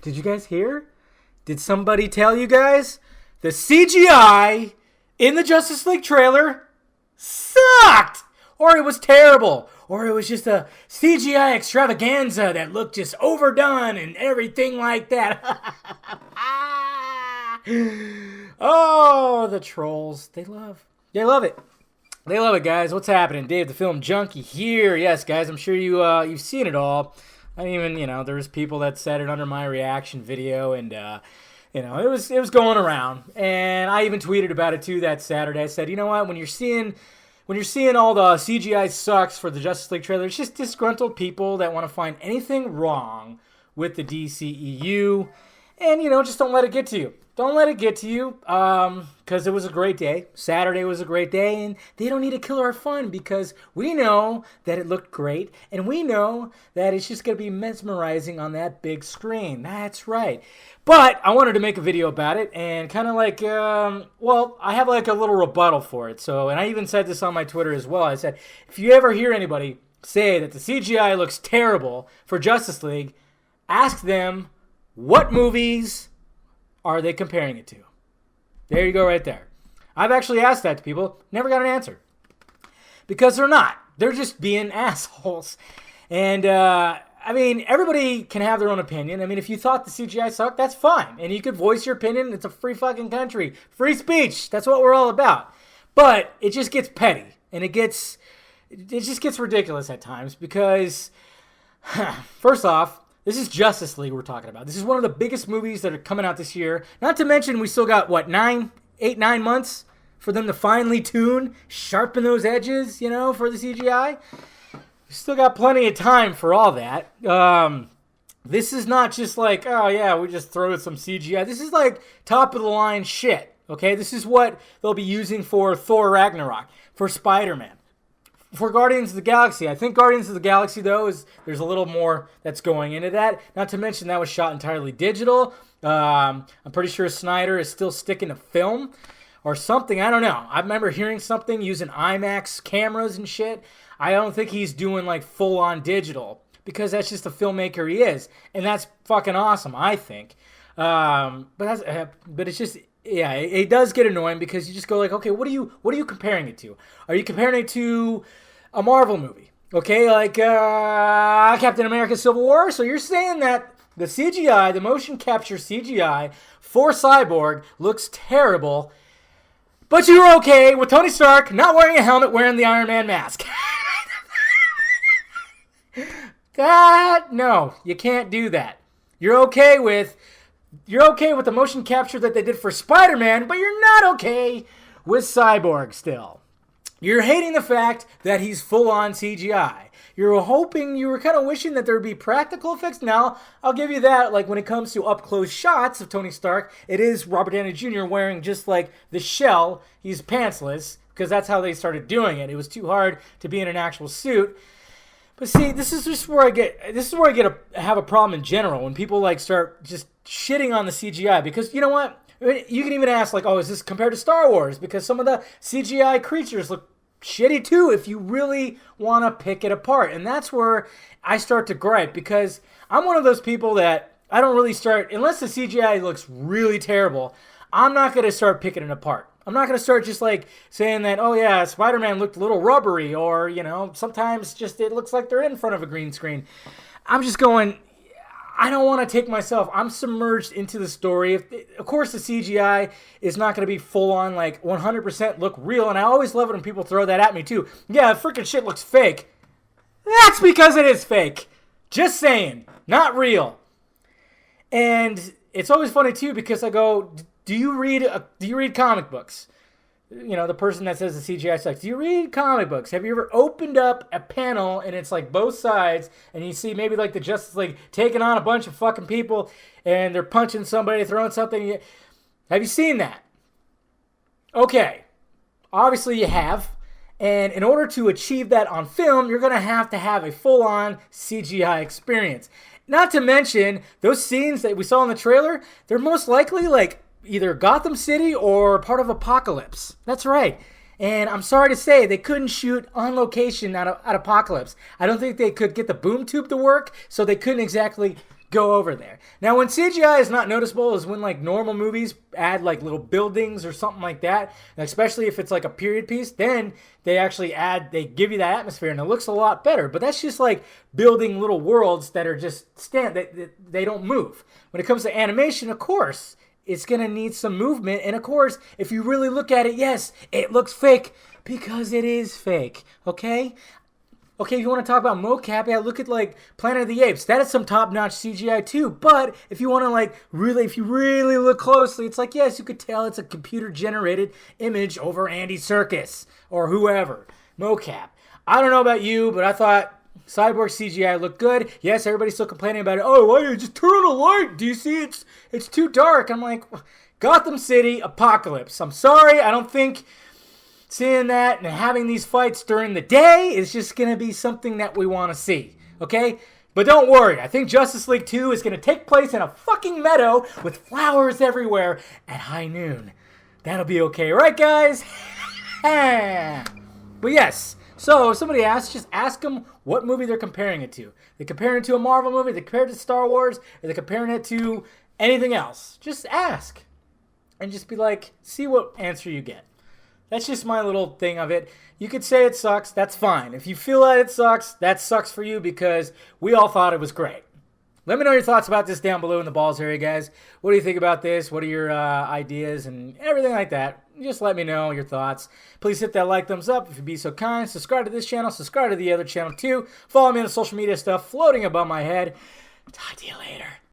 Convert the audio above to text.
Did you guys hear? Did somebody tell you guys? The CGI in the Justice League trailer sucked! Or it was terrible. Or it was just a CGI extravaganza that looked just overdone and everything like that. Oh, the trolls. They love it. They love it, guys. What's happening? Dave, the Film Junkie here. Yes, guys, I'm sure you've seen it all. I mean, there's people that said it under my reaction video, and it was going around. And I even tweeted about it too that Saturday. I said, you know what? When you're seeing all the CGI sucks for the Justice League trailer, it's just disgruntled people that want to find anything wrong with the DCEU, and just don't let it get to you. Don't let it get to you, because it was a great day. Saturday was a great day, and they don't need to kill our fun because we know that it looked great, and we know that it's just going to be mesmerizing on that big screen. That's right. But I wanted to make a video about it, and kind of like, I have like a little rebuttal for it. So, and I even said this on my Twitter as well. I said, if you ever hear anybody say that the CGI looks terrible for Justice League, ask them what movies are they comparing it to? There you go right there. I've actually asked that to people. Never got an answer. Because they're not. They're just being assholes. And, everybody can have their own opinion. I mean, if you thought the CGI sucked, that's fine. And you could voice your opinion. It's a free fucking country. Free speech. That's what we're all about. But it just gets petty. And it just gets ridiculous at times. Because, first off, this is Justice League we're talking about. This is one of the biggest movies that are coming out this year. Not to mention we still got, 9 months for them to finely sharpen those edges, for the CGI. We still got plenty of time for all that. This is not just like, oh yeah, we just throw some CGI. This is like top of the line shit, okay? This is what they'll be using for Thor Ragnarok, for Spider-Man. For Guardians of the Galaxy, I think Guardians of the Galaxy, though, there's a little more that's going into that. Not to mention that was shot entirely digital. I'm pretty sure Snyder is still sticking to film or something. I don't know. I remember hearing something using IMAX cameras and shit. I don't think he's doing like full-on digital because that's just the filmmaker he is. And that's fucking awesome, I think. But it's just... Yeah, it does get annoying because you just go like, okay, what are you comparing it to? Are you comparing it to a Marvel movie? Okay, like Captain America Civil War? So you're saying that the CGI, the motion capture CGI for Cyborg looks terrible, but you're okay with Tony Stark not wearing a helmet, wearing the Iron Man mask. No, you can't do that. You're okay with the motion capture that they did for Spider-Man, but you're not okay with Cyborg still. You're hating the fact that he's full-on CGI. You were kind of wishing that there would be practical effects. Now, I'll give you that, like when it comes to up-close shots of Tony Stark, it is Robert Downey Jr. wearing just like the shell. He's pantsless, because that's how they started doing it. It was too hard to be in an actual suit. But see, this is where I have a problem in general when people like start just shitting on the CGI, because you know what? You can even ask like, oh, is this compared to Star Wars? Because some of the CGI creatures look shitty too if you really want to pick it apart. And that's where I start to gripe, because I'm one of those people that I don't really start, unless the CGI looks really terrible, I'm not going to start picking it apart. I'm not going to start just like saying that, oh yeah, Spider-Man looked a little rubbery, or, sometimes just it looks like they're in front of a green screen. I'm just going, I don't want to take myself. I'm submerged into the story. Of course, the CGI is not going to be full on, like 100% look real, and I always love it when people throw that at me too. Yeah, freaking shit looks fake. That's because it is fake. Just saying, not real. And it's always funny too, because I go, do you read comic books? The person that says the CGI sucks. Do you read comic books? Have you ever opened up a panel and it's like both sides, and you see maybe like the Justice League taking on a bunch of fucking people, and they're punching somebody, throwing something? Have you seen that? Okay. Obviously you have. And in order to achieve that on film, you're going to have a full-on CGI experience. Not to mention, those scenes that we saw in the trailer, they're most likely like either Gotham City or part of Apocalypse. That's right. And I'm sorry to say, they couldn't shoot on location at Apocalypse. I don't think they could get the boom tube to work, so they couldn't exactly go over there. Now, when CGI is not noticeable is when like normal movies add like little buildings or something like that, and especially if it's like a period piece, then they actually they give you that atmosphere and it looks a lot better. But that's just like building little worlds that are just they don't move. When it comes to animation, of course, it's going to need some movement. And of course, if you really look at it, yes, it looks fake because it is fake, okay? Okay, if you want to talk about mocap, yeah, look at like Planet of the Apes. That is some top-notch CGI too. But if you want to like if you really look closely, it's like, yes, you could tell it's a computer-generated image over Andy Serkis or whoever. Mocap. I don't know about you, but I thought Cyborg CGI looked good. Yes, everybody's still complaining about it. Oh, why don't you just turn on the light? Do you see it's too dark? I'm like, Gotham City, apocalypse. I'm sorry, I don't think seeing that and having these fights during the day is just going to be something that we want to see, okay? But don't worry, I think Justice League 2 is going to take place in a fucking meadow with flowers everywhere at high noon. That'll be okay, right, guys? But yes, so if somebody asks, just ask them what movie they're comparing it to. They're comparing it to a Marvel movie, they're comparing it to Star Wars, or they're comparing it to anything else. Just ask. And just be like, see what answer you get. That's just my little thing of it. You could say it sucks. That's fine. If you feel that it sucks, that sucks for you because we all thought it was great. Let me know your thoughts about this down below in the balls area, guys. What do you think about this? What are your ideas and everything like that? Just let me know your thoughts. Please hit that like, thumbs up if you'd be so kind. Subscribe to this channel. Subscribe to the other channel too. Follow me on the social media stuff floating above my head. Talk to you later.